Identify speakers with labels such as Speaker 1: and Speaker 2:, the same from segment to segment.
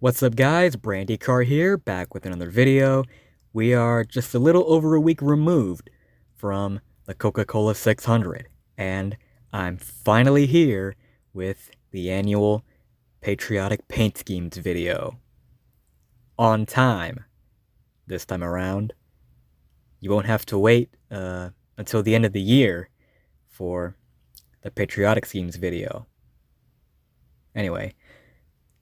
Speaker 1: What's up guys, Brandy Car here, back with another video. We are just a little over a week removed from the Coca-Cola 600, and I'm finally here with the annual Patriotic Paint Schemes video. On time, this time around. You won't have to wait until the end of the year for the Patriotic Schemes video. Anyway,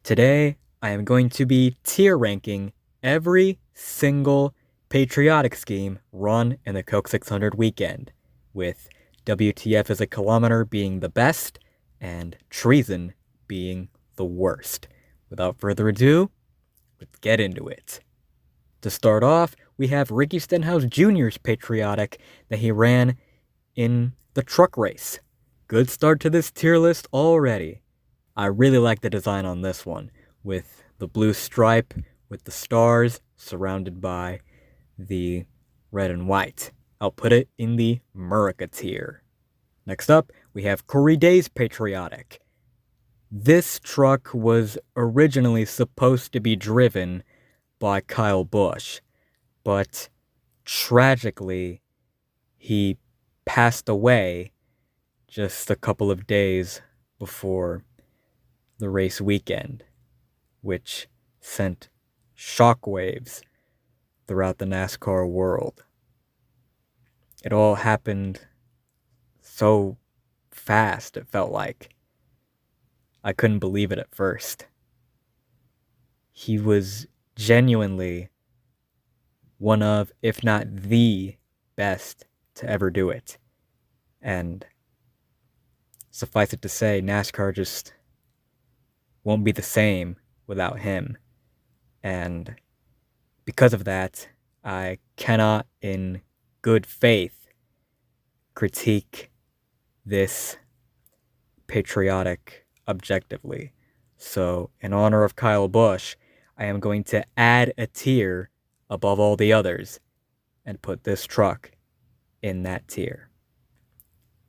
Speaker 1: today I am going to be tier ranking every single patriotic scheme run in the Coke 600 weekend, with WTF is a kilometer being the best and treason being the worst. Without further ado, let's get into it. To start off, we have Ricky Stenhouse Jr.'s patriotic that he ran in the truck race. Good start to this tier list already. I really like the design on this one, with the blue stripe with the stars surrounded by the red and white. I'll put it in the Murica tier. Next up, we have Corey Day's patriotic. This truck was originally supposed to be driven by Kyle Busch, but tragically, he passed away just a couple of days before the race weekend, which sent shockwaves throughout the NASCAR world. It all happened so fast, it felt like. I couldn't believe it at first. He was genuinely one of, if not the best to ever do it. And suffice it to say, NASCAR just won't be the same without him. And because of that, I cannot in good faith critique this patriotic objectively. So in honor of Kyle Busch, I am going to add a tier above all the others and put this truck in that tier.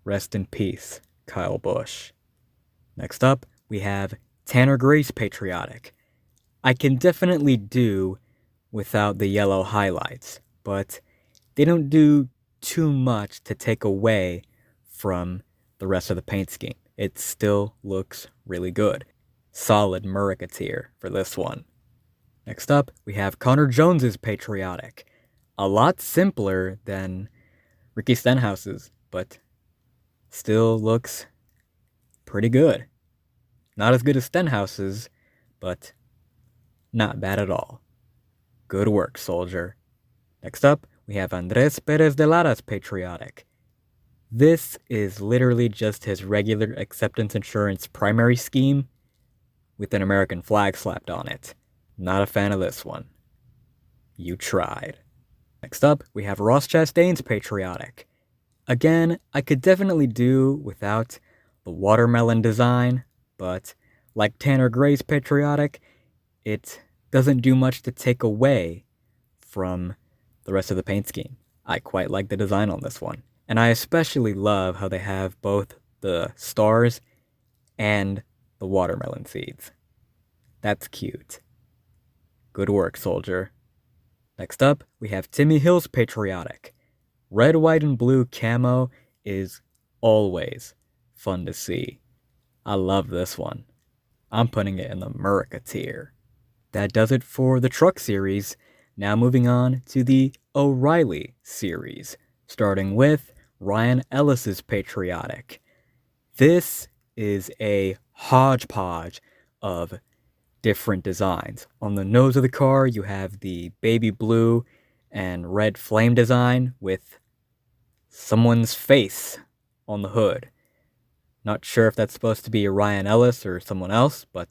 Speaker 1: Rest in peace, Kyle Busch. Next up, we have Tanner Gray's patriotic. I can definitely do without the yellow highlights, but they don't do too much to take away from the rest of the paint scheme. It still looks really good. Solid Murica tier for this one. Next up, we have Connor Jones's patriotic. A lot simpler than Ricky Stenhouse's, but still looks pretty good. Not as good as Stenhouse's, but not bad at all. Good work, soldier. Next up, we have Andres Perez de Lara's patriotic. This is literally just his regular acceptance insurance primary scheme with an American flag slapped on it. Not a fan of this one. You tried. Next up, we have Ross Chastain's patriotic. Again, I could definitely do without the watermelon design, but like Tanner Gray's patriotic, it doesn't do much to take away from the rest of the paint scheme. I quite like the design on this one. And I especially love how they have both the stars and the watermelon seeds. That's cute. Good work, soldier. Next up, we have Timmy Hill's patriotic. Red, white, and blue camo is always fun to see. I love this one. I'm putting it in the Murica tier. That does it for the truck series. Now moving on to the O'Reilly series, starting with Ryan Ellis's patriotic. This is a hodgepodge of different designs. On the nose of the car, you have the baby blue and red flame design with someone's face on the hood. Not sure if that's supposed to be Ryan Ellis or someone else, but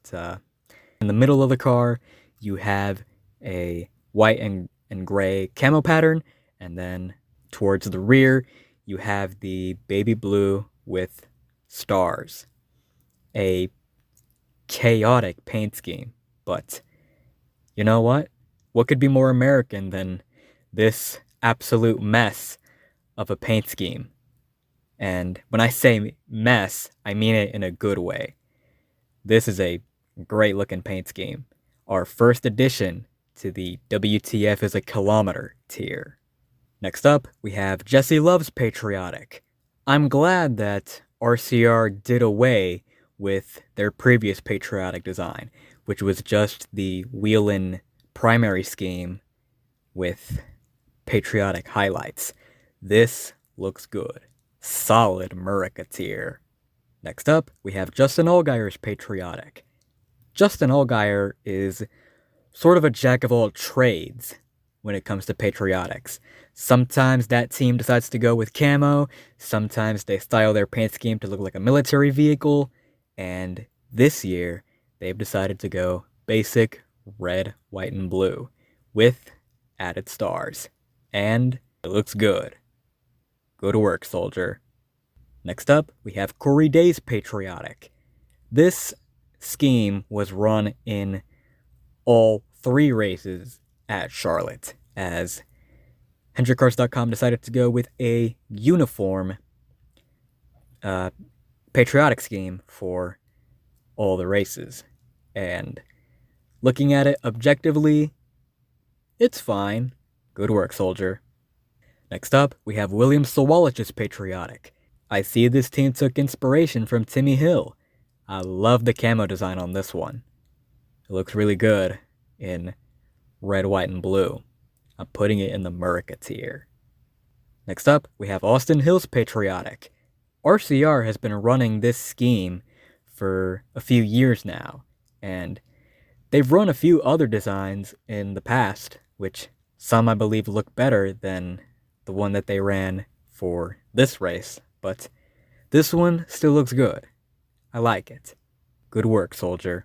Speaker 1: in the middle of the car, you have a white and gray camo pattern, and then towards the rear, you have the baby blue with stars. A chaotic paint scheme, but you know what? What could be more American than this absolute mess of a paint scheme? And when I say mess, I mean it in a good way. This is a great looking paint scheme. our first addition to the WTF is a kilometer tier. Next up, we have Jesse Loves Patriotic. I'm glad that RCR did away with their previous patriotic design, which was just the wheel-in primary scheme with patriotic highlights. This looks good. Solid Murica tier. Next up, we have Justin Allgaier's Patriotic. Justin Allgaier is sort of a jack of all trades when it comes to patriotics. Sometimes that team decides to go with camo, sometimes they style their paint scheme to look like a military vehicle, and this year they've decided to go basic red, white, and blue with added stars. And it looks good. Go to work, soldier. Next up, we have Corey Day's Patriotic. This scheme was run in all 3 races at Charlotte, as HendrickCars.com decided to go with a uniform patriotic scheme for all the races. And looking at it objectively, it's fine. Good work, soldier. Next up, we have William Sawalich's Patriotic. I see this team took inspiration from Timmy Hill. I love the camo design on this one. It looks really good in red, white, and blue. I'm putting it in the Murica tier. Next up, we have Austin Hill's Patriotic. RCR has been running this scheme for a few years now, and they've run a few other designs in the past, which some I believe look better than the one that they ran for this race, but this one still looks good. I like it. Good work, soldier.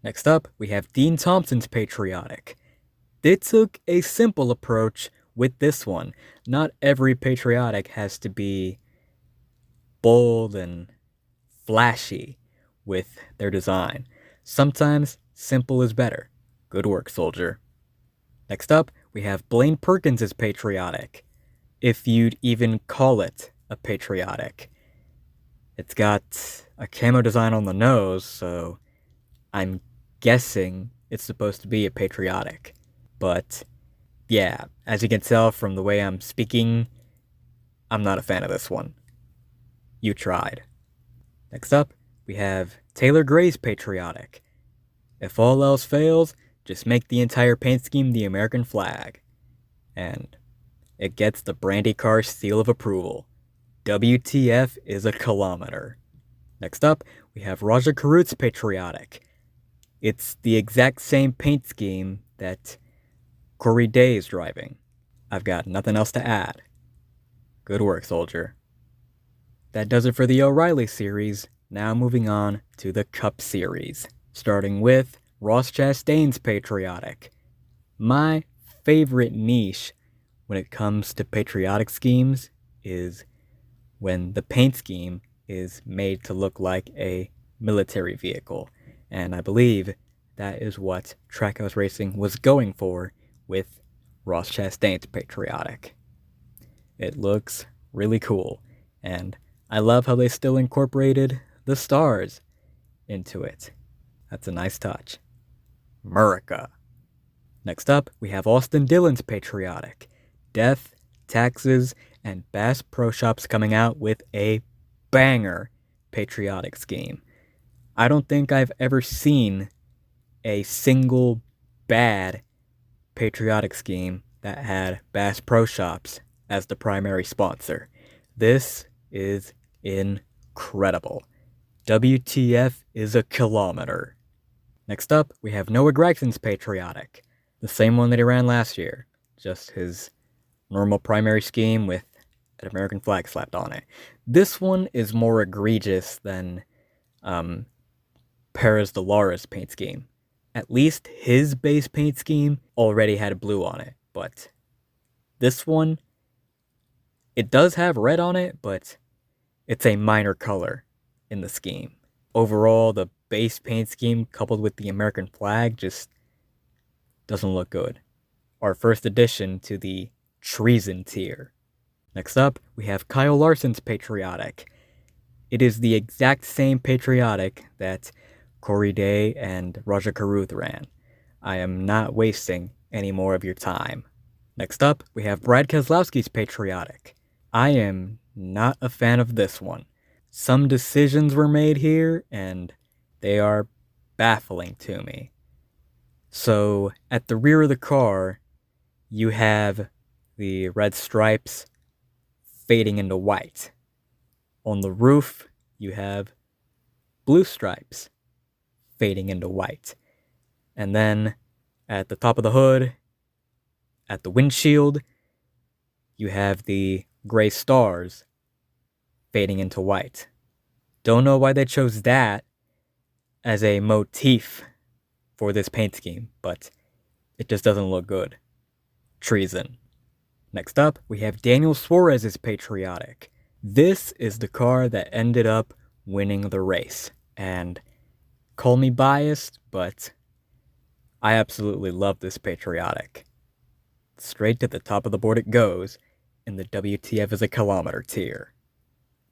Speaker 1: Next up, we have Dean Thompson's Patriotic. They took a simple approach with this one. Not every patriotic has to be bold and flashy with their design. Sometimes simple is better. Good work, soldier. Next up, we have Blaine Perkins's Patriotic. If you'd even call it a patriotic. It's got a camo design on the nose, so I'm guessing it's supposed to be a patriotic. But yeah, as you can tell from the way I'm speaking, I'm not a fan of this one. You tried. Next up, we have Taylor Gray's Patriotic. If all else fails, just make the entire paint scheme the American flag. And it gets the Brandy Car seal of approval. WTF is a kilometer. Next up, we have Raja Karut's Patriotic. It's the exact same paint scheme that Corey Day is driving. I've got nothing else to add. Good work, soldier. That does it for the O'Reilly series. Now moving on to the Cup series, starting with Ross Chastain's Patriotic. My favorite niche when it comes to patriotic schemes is when the paint scheme is made to look like a military vehicle. And I believe that is what Trackhouse Racing was going for with Ross Chastain's Patriotic. It looks really cool, and I love how they still incorporated the stars into it. That's a nice touch. Murica. Next up, we have Austin Dillon's Patriotic. Death, Taxes, and Bass Pro Shops coming out with a banger patriotic scheme. I don't think I've ever seen a single bad patriotic scheme that had Bass Pro Shops as the primary sponsor. This is incredible. WTF is a kilometer. Next up, we have Noah Gregson's Patriotic. The same one that he ran last year. Just his normal primary scheme with an American flag slapped on it. This one is more egregious than Perez de Lara's paint scheme. At least his base paint scheme already had blue on it, but this one, it does have red on it, but it's a minor color in the scheme. Overall, the base paint scheme coupled with the American flag just doesn't look good. Our first addition to the treason tier. Next up, we have Kyle Larson's Patriotic. It is the exact same patriotic that Corey Day and Raja Karuth ran. I am not wasting any more of your time. Next up, we have Brad Keselowski's Patriotic. I am not a fan of this one. Some decisions were made here, and they are baffling to me. So, at the rear of the car, you have the red stripes fading into white. On the roof, you have blue stripes fading into white. And then at the top of the hood, at the windshield, you have the gray stars fading into white. Don't know why they chose that as a motif for this paint scheme, but it just doesn't look good. Treason. Next up, we have Daniel Suarez's Patriotic. This is the car that ended up winning the race, and call me biased, but I absolutely love this Patriotic. Straight to the top of the board it goes in the WTF is a kilometer tier.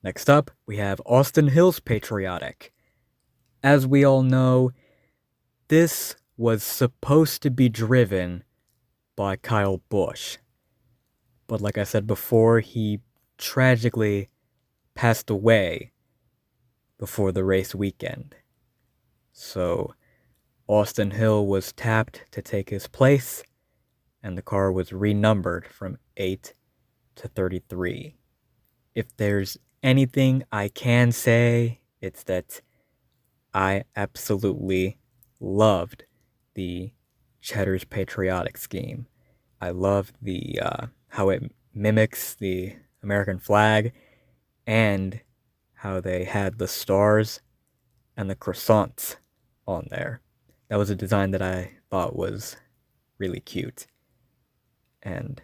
Speaker 1: Next up, we have Austin Hill's Patriotic. As we all know, this was supposed to be driven by Kyle Busch. But like I said before, he tragically passed away before the race weekend. So Austin Hill was tapped to take his place, and the car was renumbered from 8 to 33. If there's anything I can say, it's that I absolutely loved the Cheddar's Patriotic scheme. I love the how it mimics the American flag, and how they had the stars and the croissants on there. That was a design that I thought was really cute. And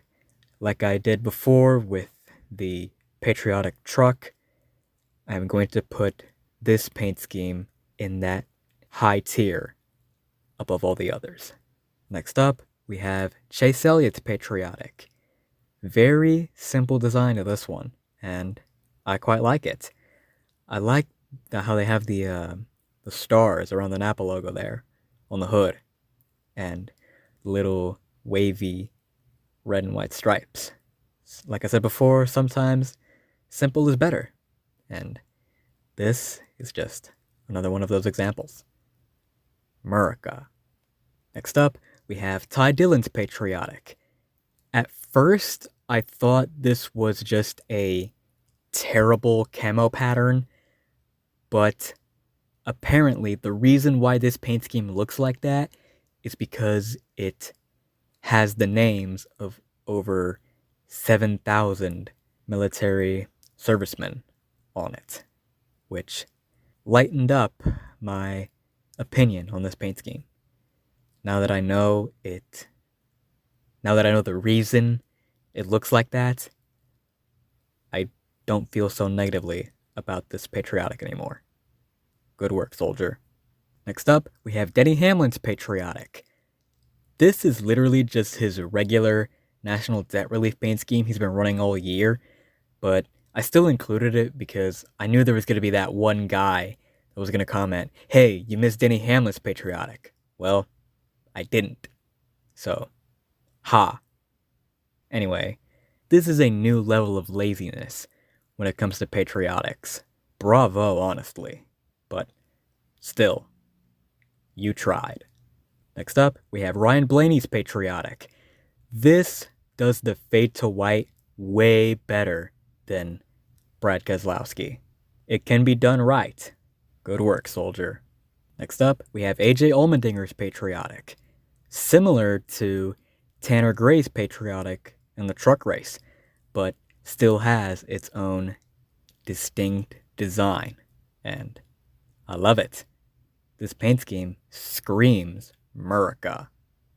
Speaker 1: like I did before with the Patriotic truck, I'm going to put this paint scheme in that high tier above all the others. Next up, we have Chase Elliott's Patriotic. Very simple design of this one, and I quite like it. I like how they have the stars around the Napa logo there on the hood, and little wavy red and white stripes. Like I said before, sometimes simple is better, and this is just another one of those examples. America. Next up, we have Ty Dillon's Patriotic. At first, I thought this was just a terrible camo pattern, but apparently the reason why this paint scheme looks like that is because it has the names of over 7,000 military servicemen on it, which lightened up my opinion on this paint scheme. Now that I know the reason it looks like that, I don't feel so negatively about this Patriotic anymore. Good work, soldier. Next up, we have Denny Hamlin's Patriotic. This is literally just his regular National Debt Relief paint scheme he's been running all year, but I still included it because I knew there was going to be that one guy that was going to comment, "Hey, you missed Denny Hamlin's Patriotic." Well, I didn't. So, ha. Anyway, this is a new level of laziness when it comes to patriotics. Bravo, honestly. But still, you tried. Next up, we have Ryan Blaney's Patriotic. This does the fade to white way better than Brad Keselowski. It can be done right. Good work, soldier. Next up, we have AJ Allmendinger's Patriotic. Similar to Tanner Gray's Patriotic in the truck race, but still has its own distinct design, and I love it. This paint scheme screams America.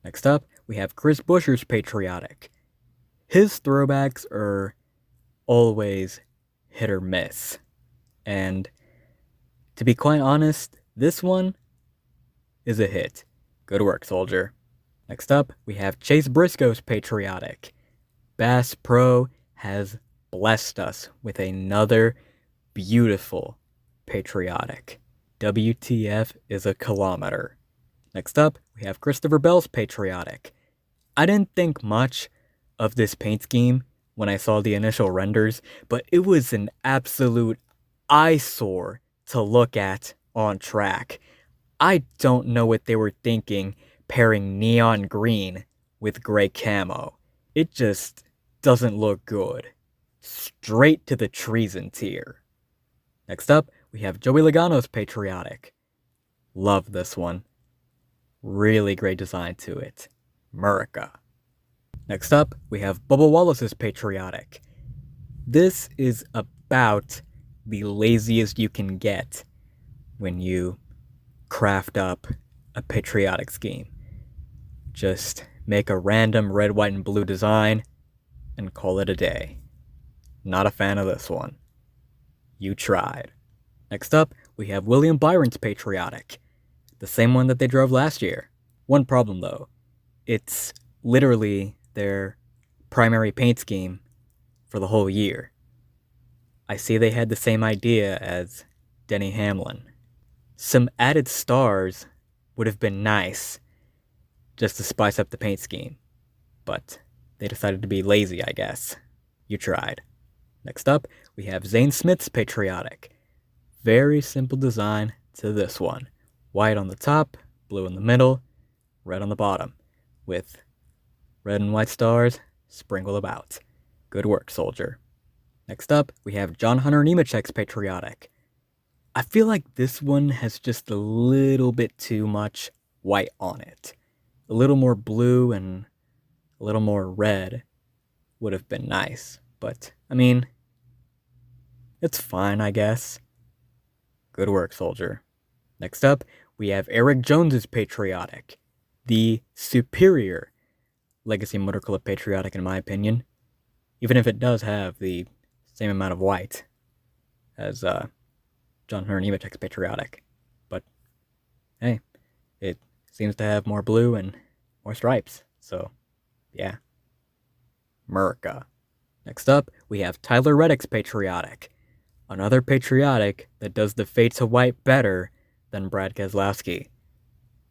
Speaker 1: Next up, we have Chris Buescher's Patriotic. His throwbacks are always hit or miss, and to be quite honest, this one is a hit. Good work, soldier. Next up, we have Chase Briscoe's Patriotic. Bass Pro has blessed us with another beautiful Patriotic. WTF is a kilometer. Next up, we have Christopher Bell's Patriotic. I didn't think much of this paint scheme when I saw the initial renders, but it was an absolute eyesore to look at on track. I don't know what they were thinking pairing neon green with gray camo. It just doesn't look good. Straight to the treason tier. Next up, we have Joey Logano's Patriotic. Love this one. Really great design to it. Murica. Next up, we have Bubba Wallace's Patriotic. This is about the laziest you can get when you craft up a patriotic scheme. Just make a random red, white, and blue design and call it a day. Not a fan of this one. You tried. Next up, we have William Byron's Patriotic. The same one that they drove last year. One problem though. It's literally their primary paint scheme for the whole year. I see they had the same idea as Denny Hamlin. Some added stars would have been nice just to spice up the paint scheme, but they decided to be lazy, I guess. You tried. Next up, we have Zane Smith's Patriotic. Very simple design to this one. White on the top, blue in the middle, red on the bottom, with red and white stars sprinkled about. Good work, soldier. Next up, we have John Hunter Nemechek's Patriotic. I feel like this one has just a little bit too much white on it. A little more blue and a little more red would have been nice, but I mean, it's fine, I guess. Good work, soldier. Next up, we have Eric Jones's Patriotic, the superior Legacy Motor Club Patriotic in my opinion, even if it does have the same amount of white as John Hunter Nemechek's Patriotic. But hey, it seems to have more blue and more stripes, so yeah. Murica. Next up, we have Tyler Reddick's Patriotic. Another Patriotic that does the fade to white better than Brad Keselowski.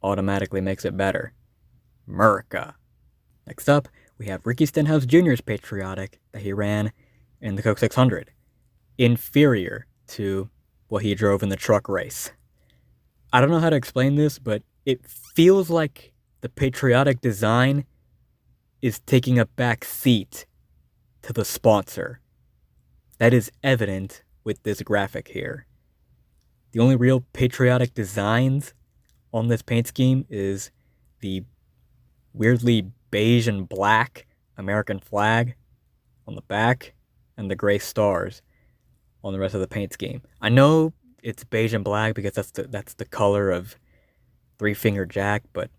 Speaker 1: Automatically makes it better. Murica. Next up, we have Ricky Stenhouse Jr.'s Patriotic that he ran in the Coke 600. Inferior to what he drove in the truck race. I don't know how to explain this, but it feels like the patriotic design is taking a back seat to the sponsor. That is evident with this graphic here. The only real patriotic designs on this paint scheme is the weirdly beige and black American flag on the back and the gray stars on the rest of the paint scheme. I know it's beige and black because that's the color of Three Finger Jack, but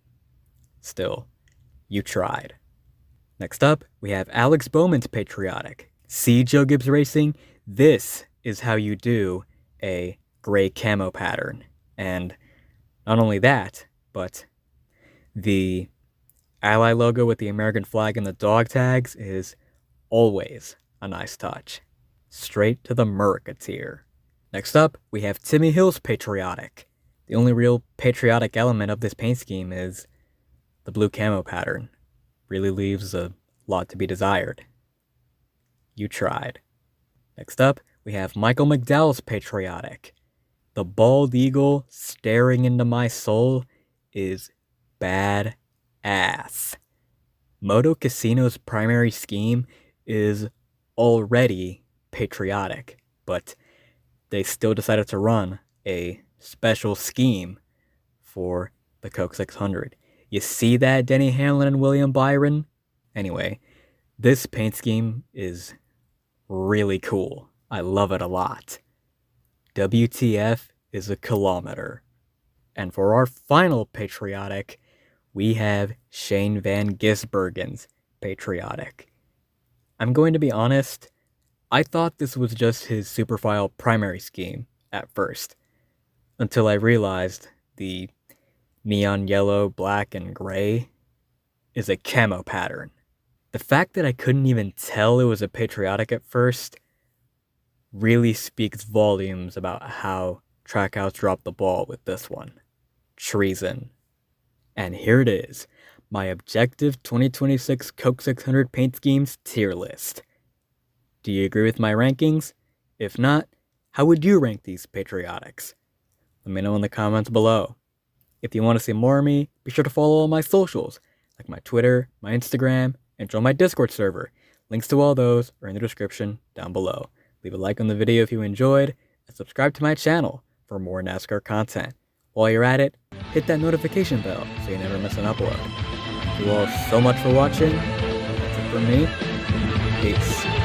Speaker 1: still, you tried. Next up, we have Alex Bowman's Patriotic. See, Joe Gibbs Racing? This is how you do a gray camo pattern. And not only that, but the Ally logo with the American flag and the dog tags is always a nice touch. Straight to the Murica tier. Next up, we have Timmy Hill's Patriotic. The only real patriotic element of this paint scheme is the blue camo pattern. Really leaves a lot to be desired. You tried. Next up, we have Michael McDowell's Patriotic. The bald eagle staring into my soul is bad ass. Moto Casino's primary scheme is already patriotic, but they still decided to run a special scheme for the Coke 600. You see that, Denny Hamlin and William Byron? Anyway, this paint scheme is really cool. I love it a lot. WTF is a kilometer. And for our final patriotic, we have Shane Van Gisbergen's Patriotic. I'm going to be honest, I thought this was just his Superfile primary scheme at first, until I realized the neon yellow, black, and gray is a camo pattern. The fact that I couldn't even tell it was a patriotic at first really speaks volumes about how Trackhouse dropped the ball with this one. Treason. And here it is, my objective 2026 Coke 600 paint schemes tier list. Do you agree with my rankings? If not, how would you rank these patriotics? Let me know in the comments below. If you want to see more of me, be sure to follow all my socials, like my Twitter, my Instagram, and join my Discord server. Links to all those are in the description down below. Leave a like on the video if you enjoyed, and subscribe to my channel for more NASCAR content. While you're at it, hit that notification bell so you never miss an upload. Thank you all so much for watching. That's it for me. Peace.